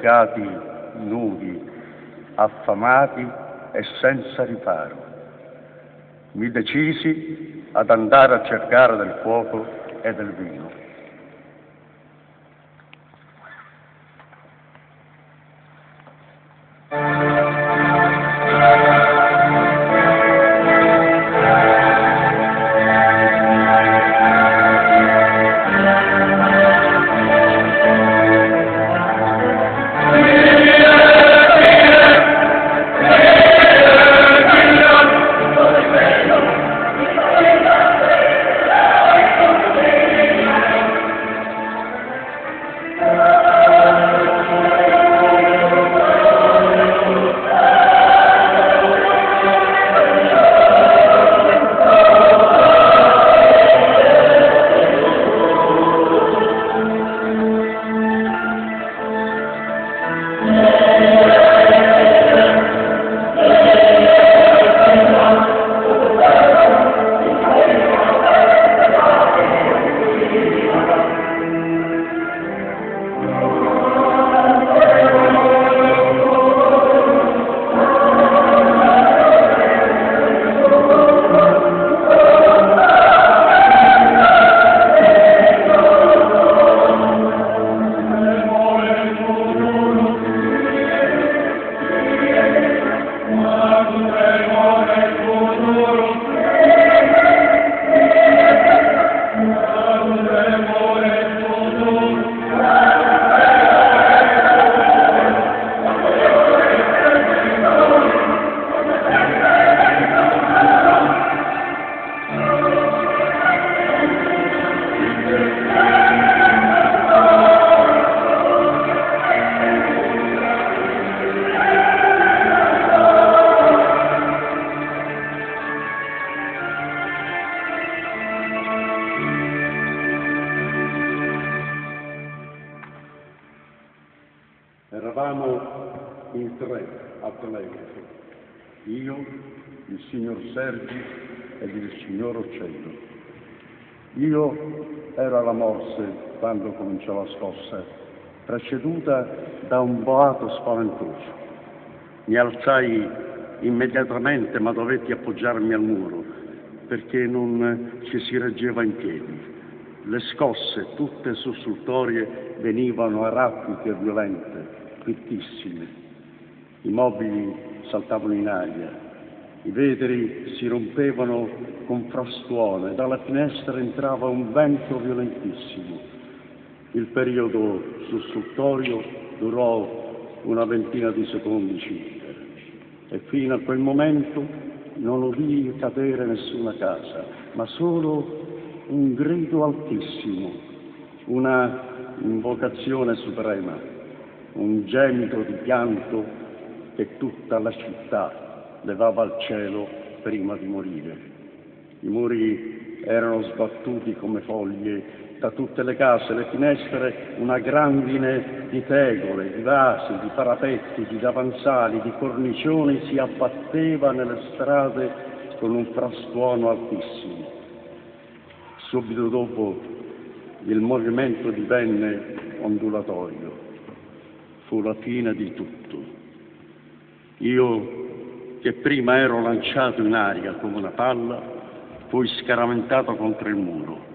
toccati, nudi, affamati e senza riparo. Mi decisi ad andare a cercare del fuoco e del vino. Eravamo in tre a telegrafo, io, il signor Sergi ed il signor Occello. Io ero alla morse quando cominciò la scossa, preceduta da un boato spaventoso. Mi alzai immediatamente, ma dovetti appoggiarmi al muro perché non ci si reggeva in piedi. Le scosse, tutte sussultorie, venivano a raffiche violente, fittissime. I mobili saltavano in aria, i vetri si rompevano con frastuone, dalla finestra entrava un vento violentissimo. Il periodo sussultorio durò una ventina di secondi circa e fino a quel momento non udii cadere nessuna casa, ma solo un grido altissimo, una invocazione suprema, un gemito di pianto che tutta la città levava al cielo prima di morire. I muri erano sbattuti come foglie, da tutte le case, le finestre, una grandine di tegole, di vasi, di parapetti, di davanzali, di cornicioni si abbatteva nelle strade con un frastuono altissimo. Subito dopo il movimento divenne ondulatorio. Fu la fine di tutto. Io, che prima ero lanciato in aria come una palla, fui scaraventato contro il muro.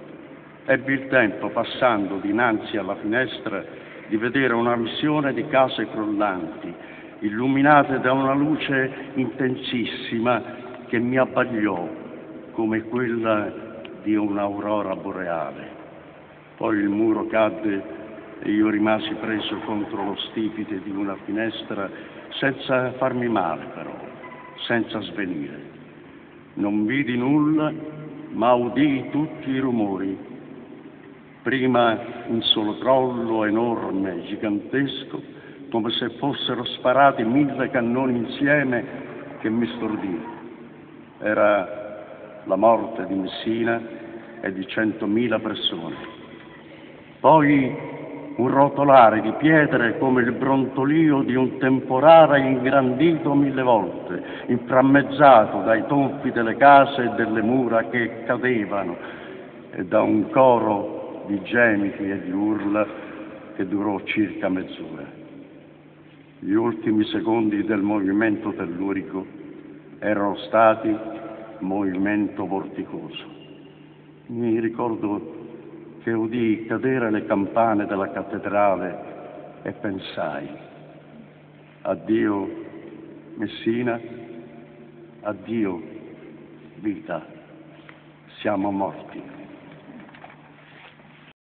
Ebbi il tempo, passando dinanzi alla finestra, di vedere una visione di case crollanti, illuminate da una luce intensissima che mi abbagliò come quella di un'aurora boreale. Poi il muro cadde e io rimasi preso contro lo stipite di una finestra senza farmi male, però, senza svenire. Non vidi nulla, ma udii tutti i rumori. Prima un solo crollo enorme, gigantesco, come se fossero sparati 1000 cannoni insieme, che mi stordì. Era la morte di Messina e di 100.000 persone. Poi un rotolare di pietre come il brontolio di un temporale ingrandito 1000 volte, inframmezzato dai tonfi delle case e delle mura che cadevano e da un coro di gemiti e di urla che durò circa mezz'ora. Gli ultimi secondi del movimento tellurico erano stati movimento vorticoso. Mi ricordo che udii cadere le campane della cattedrale e pensai: addio Messina, addio vita, siamo morti.